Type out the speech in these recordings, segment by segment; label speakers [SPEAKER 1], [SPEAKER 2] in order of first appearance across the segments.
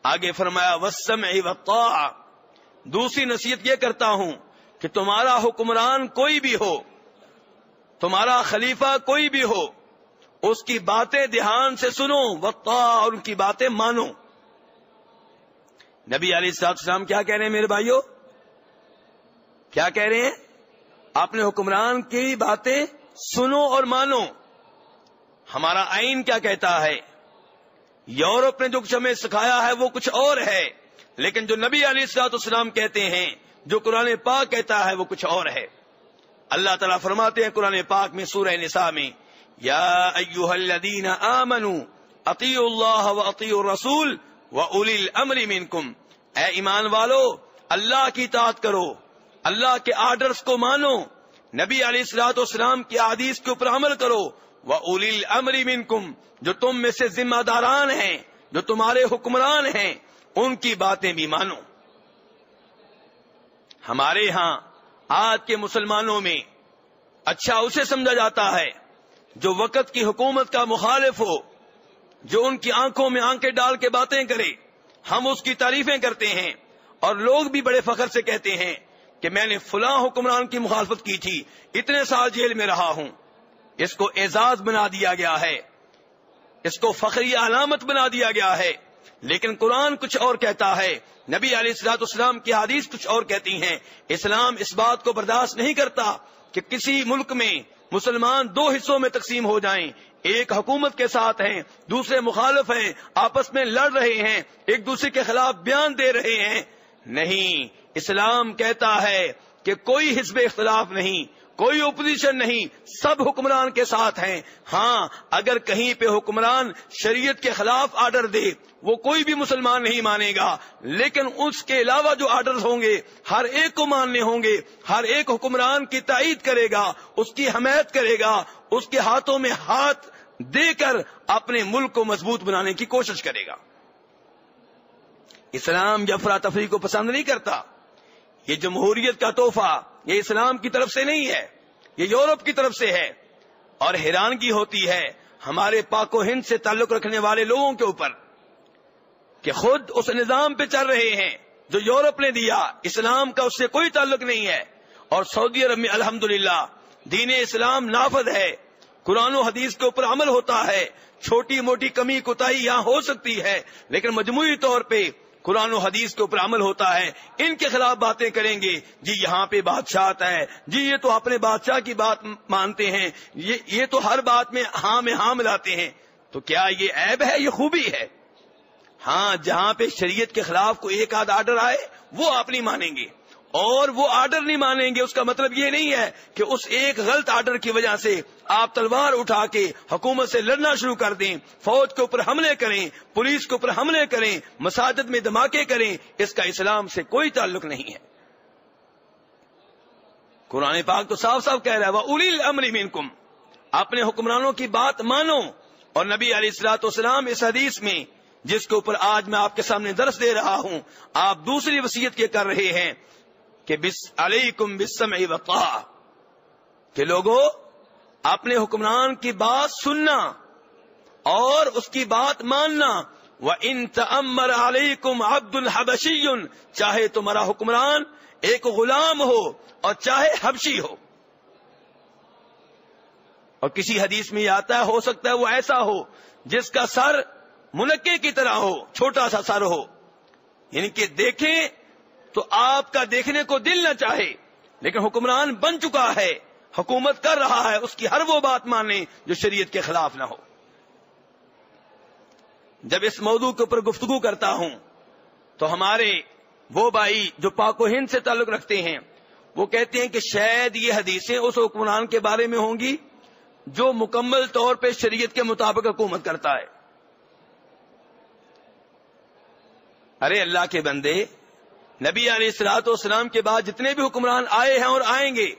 [SPEAKER 1] آگے فرمایا والسمع والطاعہ، دوسری نصیحت یہ کرتا ہوں کہ تمہارا حکمران کوئی بھی ہو، تمہارا خلیفہ کوئی بھی ہو، اس کی باتیں دھیان سے سنو، والطاعہ، اور ان کی باتیں مانو۔ نبی علیہ السلام کیا کہہ رہے ہیں میرے بھائیو؟ کیا کہہ رہے ہیں؟ اپنے حکمران کی باتیں سنو اور مانو۔ ہمارا آئین کیا کہتا ہے؟ یورپ نے جو کچھ ہمیں سکھایا ہے وہ کچھ اور ہے، لیکن جو نبی علیہ السلام کہتے ہیں، جو قرآن پاک کہتا ہے وہ کچھ اور ہے۔ اللہ تعالیٰ فرماتے ہیں قرآن پاک میں سورہ نساء میں، یا ایھا الذین آمنوا اطیعوا اللہ واطیعوا الرسول واولی الامر منکم، اے ایمان والو اللہ کی اطاعت کرو، اللہ کے آرڈرز کو مانو، نبی علیہ السلام کی احادیث کے اوپر عمل کرو، واولی الامر منکم، جو تم میں سے ذمہ داران ہیں، جو تمہارے حکمران ہیں، ان کی باتیں بھی مانو۔ ہمارے ہاں آج کے مسلمانوں میں اچھا اسے سمجھا جاتا ہے جو وقت کی حکومت کا مخالف ہو، جو ان کی آنکھوں میں آنکھیں ڈال کے باتیں کرے، ہم اس کی تعریفیں کرتے ہیں، اور لوگ بھی بڑے فخر سے کہتے ہیں کہ میں نے فلاں حکمران کی مخالفت کی تھی، اتنے سال جیل میں رہا ہوں۔ اس کو اعزاز بنا دیا گیا ہے، اس کو فخری علامت بنا دیا گیا ہے، لیکن قرآن کچھ اور کہتا ہے، نبی علیہ السلام کی حدیث کچھ اور کہتی ہیں۔ اسلام اس بات کو برداشت نہیں کرتا کہ کسی ملک میں مسلمان دو حصوں میں تقسیم ہو جائیں، ایک حکومت کے ساتھ ہیں، دوسرے مخالف ہیں، آپس میں لڑ رہے ہیں، ایک دوسرے کے خلاف بیان دے رہے ہیں۔ نہیں، اسلام کہتا ہے کہ کوئی حزب اختلاف نہیں، کوئی اپوزیشن نہیں، سب حکمران کے ساتھ ہیں۔ ہاں، اگر کہیں پہ حکمران شریعت کے خلاف آرڈر دے، وہ کوئی بھی مسلمان نہیں مانے گا، لیکن اس کے علاوہ جو آرڈرز ہوں گے ہر ایک کو ماننے ہوں گے، ہر ایک حکمران کی تائید کرے گا، اس کی حمایت کرے گا، اس کے ہاتھوں میں ہاتھ دے کر اپنے ملک کو مضبوط بنانے کی کوشش کرے گا۔ اسلام افراتفری کو پسند نہیں کرتا۔ یہ جمہوریت کا تحفہ یہ اسلام کی طرف سے نہیں ہے، یہ یورپ کی طرف سے ہے، اور حیرانگی ہوتی ہے ہمارے پاک و ہند سے تعلق رکھنے والے لوگوں کے اوپر کہ خود اس نظام پہ چل رہے ہیں جو یورپ نے دیا، اسلام کا اس سے کوئی تعلق نہیں ہے، اور سعودی عرب میں الحمدللہ دین اسلام نافذ ہے، قرآن و حدیث کے اوپر عمل ہوتا ہے۔ چھوٹی موٹی کمی کوتاہی یہاں ہو سکتی ہے، لیکن مجموعی طور پہ قرآن و حدیث کے اوپر عمل ہوتا ہے۔ ان کے خلاف باتیں کریں گے، جی یہاں پہ بادشاہ آتا ہے، جی یہ تو اپنے بادشاہ کی بات مانتے ہیں، یہ تو ہر بات میں ہاں ملاتے ہیں، تو کیا یہ عیب ہے؟ یہ خوبی ہے۔ ہاں، جہاں پہ شریعت کے خلاف کوئی ایک آدھ آرڈر آئے وہ آپ نہیں مانیں گے، اور وہ آرڈر نہیں مانیں گے اس کا مطلب یہ نہیں ہے کہ اس ایک غلط آرڈر کی وجہ سے آپ تلوار اٹھا کے حکومت سے لڑنا شروع کر دیں، فوج کے اوپر حملے کریں، پولیس کے اوپر حملے کریں، مساجد میں دھماکے کریں۔ اس کا اسلام سے کوئی تعلق نہیں ہے۔ قرآن پاک تو صاف صاف کہہ رہا ہے وَأُولِي الْأَمْرِ مِنْكُمْ، اپنے حکمرانوں کی بات مانو۔ اور نبی علیہ السلام اس حدیث میں جس کے اوپر آج میں آپ کے سامنے درس دے رہا ہوں، آپ دوسری وصیت یہ کر رہے ہیں کہ علیکم بالسمع والطاعہ، کہ لوگوں اپنے حکمران کی بات سننا اور اس کی بات ماننا۔ وَإِن تَأَمَّرَ عَلَيْكُمْ عَبْدٌ حَبَشِيٌّ، چاہے تمہارا حکمران ایک غلام ہو اور چاہے حبشی ہو۔ اور کسی حدیث میں یہ آتا ہے، ہو سکتا ہے وہ ایسا ہو جس کا سر منکے کی طرح ہو، چھوٹا سا سر ہو، یعنی کہ دیکھیں تو آپ کا دیکھنے کو دل نہ چاہے، لیکن حکمران بن چکا ہے، حکومت کر رہا ہے، اس کی ہر وہ بات مانیں جو شریعت کے خلاف نہ ہو۔ جب اس موضوع کے اوپر گفتگو کرتا ہوں تو ہمارے وہ بھائی جو پاک و ہند سے تعلق رکھتے ہیں وہ کہتے ہیں کہ شاید یہ حدیثیں اس حکمران کے بارے میں ہوں گی جو مکمل طور پہ شریعت کے مطابق حکومت کرتا ہے۔ ارے اللہ کے بندے، نبی علیہ السلام کے بعد جتنے بھی حکمران آئے ہیں اور آئیں گے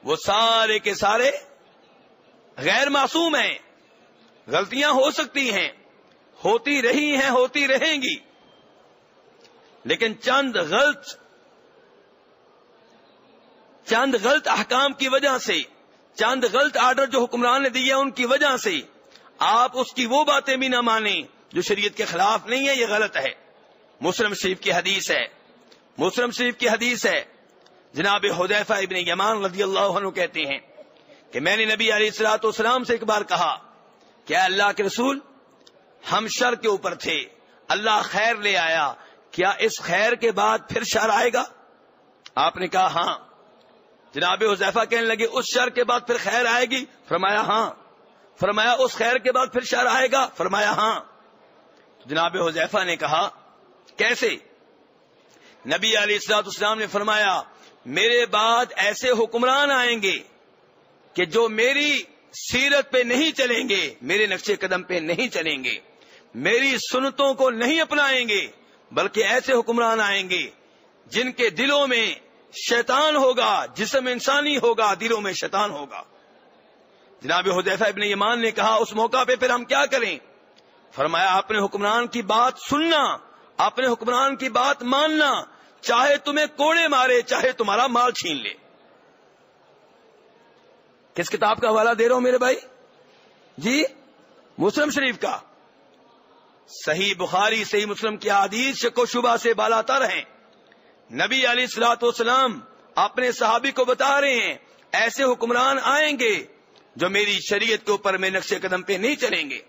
[SPEAKER 1] وہ سارے کے سارے غیر معصوم ہیں، غلطیاں ہو سکتی ہیں، ہوتی رہی ہیں، ہوتی رہیں گی، لیکن چند غلط احکام کی وجہ سے، چند غلط آرڈر جو حکمران نے دیے ان کی وجہ سے آپ اس کی وہ باتیں بھی نہ مانیں جو شریعت کے خلاف نہیں ہے، یہ غلط ہے۔ مسلم شریف کی حدیث ہے، مسلم شریف کی حدیث ہے، جناب حذیفہ ابن یمان رضی اللہ عنہ کہتے ہیں کہ میں نے نبی علیہ الصلوۃ والسلام سے ایک بار کہا کہ اے اللہ کے رسول، ہم شر کے اوپر تھے، اللہ خیر لے آیا، کیا اس خیر کے بعد پھر شر آئے گا؟ آپ نے کہا ہاں۔ جناب حذیفہ کہنے لگے اس شر کے بعد پھر خیر آئے گی؟ فرمایا ہاں۔ فرمایا اس خیر کے بعد پھر شر آئے گا؟ فرمایا ہاں۔ جناب حذیفہ نے کہا کیسے؟ نبی علیہ الصلوۃ والسلام نے فرمایا میرے بعد ایسے حکمران آئیں گے کہ جو میری سیرت پہ نہیں چلیں گے، میرے نقش قدم پہ نہیں چلیں گے، میری سنتوں کو نہیں اپنائیں گے، بلکہ ایسے حکمران آئیں گے جن کے دلوں میں شیطان ہوگا، جسم انسانی ہوگا، دلوں میں شیطان ہوگا۔ جناب حذیفہ ابن یمان نے کہا اس موقع پہ پھر ہم کیا کریں؟ فرمایا اپنے حکمران کی بات سننا، اپنے حکمران کی بات ماننا، چاہے تمہیں کوڑے مارے، چاہے تمہارا مال چھین لے۔ کس کتاب کا حوالہ دے رہا ہوں میرے بھائی؟ جی مسلم شریف کا۔ صحیح بخاری صحیح مسلم کی حدیث شک و شبہ سے بالاتر ہیں۔ نبی علیہ الصلوۃ والسلام اپنے صحابی کو بتا رہے ہیں ایسے حکمران آئیں گے جو میری شریعت کے اوپر میرے نقش قدم پہ نہیں چلیں گے۔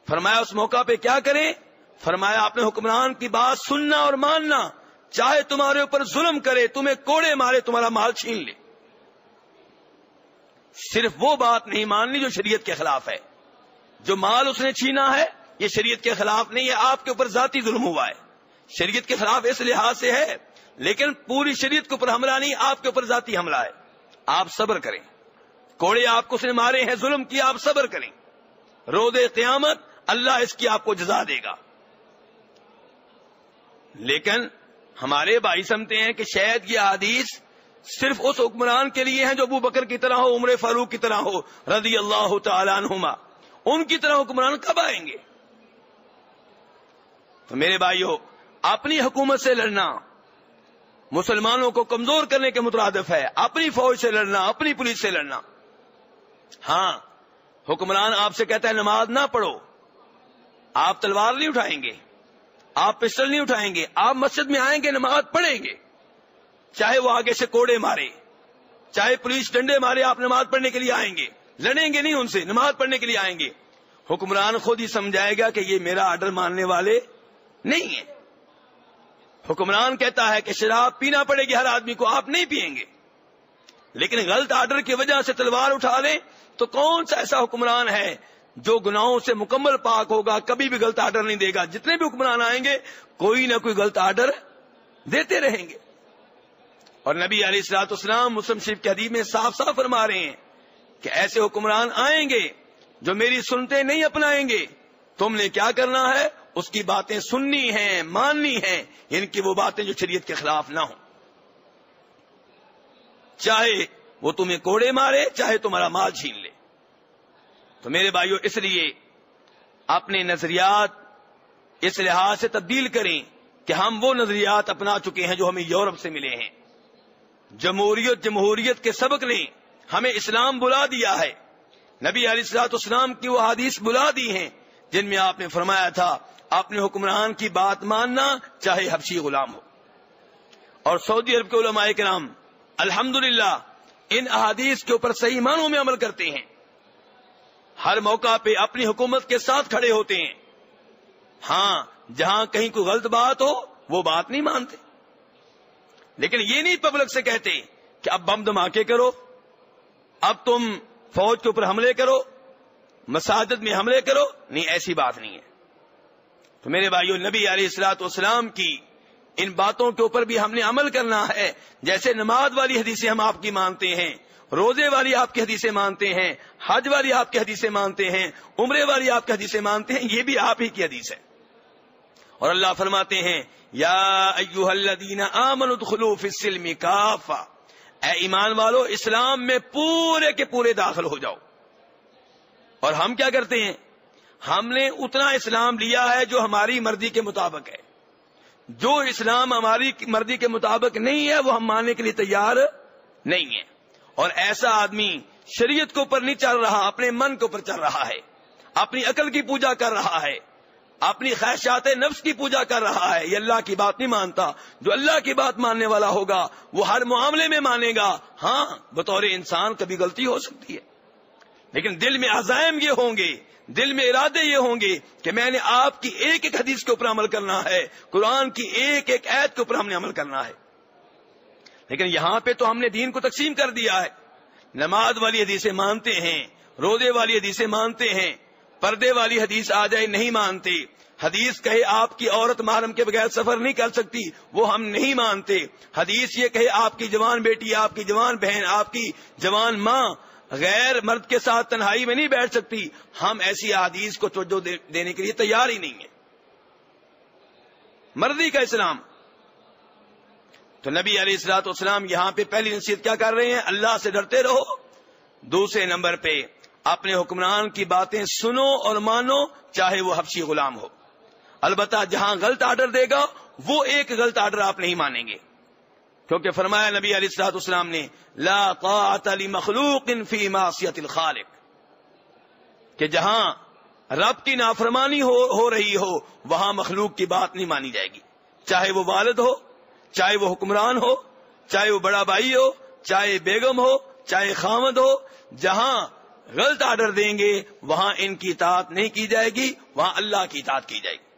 [SPEAKER 1] فرمایا اس موقع پہ کیا کریں؟ فرمایا اپنے حکمران کی بات سننا اور ماننا، چاہے تمہارے اوپر ظلم کرے، تمہیں کوڑے مارے، تمہارا مال چھین لے۔ صرف وہ بات نہیں ماننی جو شریعت کے خلاف ہے۔ جو مال اس نے چھینا ہے یہ شریعت کے خلاف نہیں ہے، آپ کے اوپر ذاتی ظلم ہوا ہے، شریعت کے خلاف اس لحاظ سے ہے، لیکن پوری شریعت کے اوپر حملہ نہیں، آپ کے اوپر ذاتی حملہ ہے۔ آپ صبر کریں، کوڑے آپ کو اس نے مارے ہیں، ظلم کیا، آپ صبر کریں، روز قیامت اللہ اس کی آپ کو جزا دے گا۔ لیکن ہمارے بھائی سمجھتے ہیں کہ شاید یہ حدیث صرف اس حکمران کے لیے ہیں جو ابو بکر کی طرح ہو، عمر فاروق کی طرح ہو رضی اللہ تعالی عنہما، ان کی طرح حکمران کب آئیں گے؟ تو میرے بھائیو، اپنی حکومت سے لڑنا مسلمانوں کو کمزور کرنے کے مترادف ہے، اپنی فوج سے لڑنا، اپنی پولیس سے لڑنا۔ ہاں حکمران آپ سے کہتا ہے نماز نہ پڑھو، آپ تلوار نہیں اٹھائیں گے، آپ پسٹل نہیں اٹھائیں گے، آپ مسجد میں آئیں گے، نماز پڑھیں گے، چاہے وہ آگے سے کوڑے مارے، چاہے پولیس ڈنڈے مارے، آپ نماز پڑھنے کے لیے آئیں گے، لڑیں گے نہیں ان سے، نماز پڑھنے کے لیے آئیں گے۔ حکمران خود ہی سمجھائے گا کہ یہ میرا آرڈر ماننے والے نہیں ہیں۔ حکمران کہتا ہے کہ شراب پینا پڑے گی ہر آدمی کو، آپ نہیں پیئیں گے، لیکن غلط آرڈر کی وجہ سے تلوار اٹھا لیں تو کون سا ایسا حکمران ہے جو گناہوں سے مکمل پاک ہوگا، کبھی بھی غلط آرڈر نہیں دے گا؟ جتنے بھی حکمران آئیں گے کوئی نہ کوئی غلط آرڈر دیتے رہیں گے۔ اور نبی علیہ الصلوۃ والسلام مسلم شریف کی حدیث میں صاف صاف فرما رہے ہیں کہ ایسے حکمران آئیں گے جو میری سنتے نہیں اپنائیں گے، تم نے کیا کرنا ہے؟ اس کی باتیں سننی ہیں، ماننی ہیں، ان کی وہ باتیں جو شریعت کے خلاف نہ ہوں، چاہے وہ تمہیں کوڑے مارے، چاہے تمہارا مال چھین لے۔ تو میرے بھائیو، اس لیے اپنے نظریات اس لحاظ سے تبدیل کریں کہ ہم وہ نظریات اپنا چکے ہیں جو ہمیں یورپ سے ملے ہیں۔ جمہوریت کے سبق لیں، ہمیں اسلام بلا دیا ہے، نبی علیہ الصلوۃ والسلام کی وہ حدیث بلا دی ہیں جن میں آپ نے فرمایا تھا اپنے حکمران کی بات ماننا چاہے حبشی غلام ہو۔ اور سعودی عرب کے علماء کرام الحمدللہ ان احادیث کے اوپر صحیح معنوں میں عمل کرتے ہیں، ہر موقع پہ اپنی حکومت کے ساتھ کھڑے ہوتے ہیں۔ ہاں جہاں کہیں کوئی غلط بات ہو وہ بات نہیں مانتے، لیکن یہ نہیں پبلک سے کہتے کہ اب بم دھماکے کرو، اب تم فوج کے اوپر حملے کرو، مساجد میں حملے کرو، نہیں، ایسی بات نہیں ہے۔ تو میرے بھائیو، نبی علیہ الصلوۃ والسلام کی ان باتوں کے اوپر بھی ہم نے عمل کرنا ہے۔ جیسے نماز والی حدیثیں ہم آپ کی مانتے ہیں، روزے والی آپ کی حدیثیں مانتے ہیں، حج والی آپ کی حدیثیں مانتے ہیں، عمرے والی آپ کی حدیثیں مانتے ہیں، یہ بھی آپ ہی کی حدیث ہے۔ اور اللہ فرماتے ہیں یا ایھا الذین آمنوا ادخلوا فی السلم کافہ، اے ایمان والو اسلام میں پورے کے پورے داخل ہو جاؤ۔ اور ہم کیا کرتے ہیں؟ ہم نے اتنا اسلام لیا ہے جو ہماری مرضی کے مطابق ہے، جو اسلام ہماری مرضی کے مطابق نہیں ہے وہ ہم ماننے کے لیے تیار نہیں ہے۔ اور ایسا آدمی شریعت کے اوپر نہیں چل رہا، اپنے من کے اوپر چل رہا ہے، اپنی عقل کی پوجا کر رہا ہے، اپنی خواہشات نفس کی پوجا کر رہا ہے، یہ اللہ کی بات نہیں مانتا. جو اللہ کی بات ماننے والا ہوگا وہ ہر معاملے میں مانے گا. ہاں بطور انسان کبھی غلطی ہو سکتی ہے، لیکن دل میں عزائم یہ ہوں گے، دل میں ارادے یہ ہوں گے کہ میں نے آپ کی ایک ایک حدیث کے اوپر عمل کرنا ہے، قرآن کی ایک ایک آیت کے اوپر ہم نے عمل کرنا ہے. لیکن یہاں پہ تو ہم نے دین کو تقسیم کر دیا ہے. نماز والی حدیثیں مانتے ہیں، روزے والی حدیثیں مانتے ہیں، پردے والی حدیث آ جائے نہیں مانتے. حدیث کہے آپ کی عورت محرم کے بغیر سفر نہیں کر سکتی، وہ ہم نہیں مانتے. حدیث یہ کہے آپ کی جوان بیٹی، آپ کی جوان بہن، آپ کی جوان ماں غیر مرد کے ساتھ تنہائی میں نہیں بیٹھ سکتی، ہم ایسی حدیث کو توجہ دینے کے لیے تیار ہی نہیں ہے. مرضی کا اسلام. تو نبی علیہ الصلوۃ والسلام یہاں پہ پہلی نصیحت کیا کر رہے ہیں؟ اللہ سے ڈرتے رہو. دوسرے نمبر پہ اپنے حکمران کی باتیں سنو اور مانو، چاہے وہ حبشی غلام ہو. البتہ جہاں غلط آرڈر دے گا وہ ایک غلط آرڈر آپ نہیں مانیں گے، کیونکہ فرمایا نبی علیہ الصلوۃ والسلام نے لا طاعت لمخلوق فی معصیت الخالق، کہ جہاں رب کی نافرمانی ہو رہی ہو وہاں مخلوق کی بات نہیں مانی جائے گی، چاہے وہ والد ہو، چاہے وہ حکمران ہو، چاہے وہ بڑا بھائی ہو، چاہے بیگم ہو، چاہے خامد ہو. جہاں غلط آرڈر دیں گے وہاں ان کی اطاعت نہیں کی جائے گی، وہاں اللہ کی اطاعت کی جائے گی.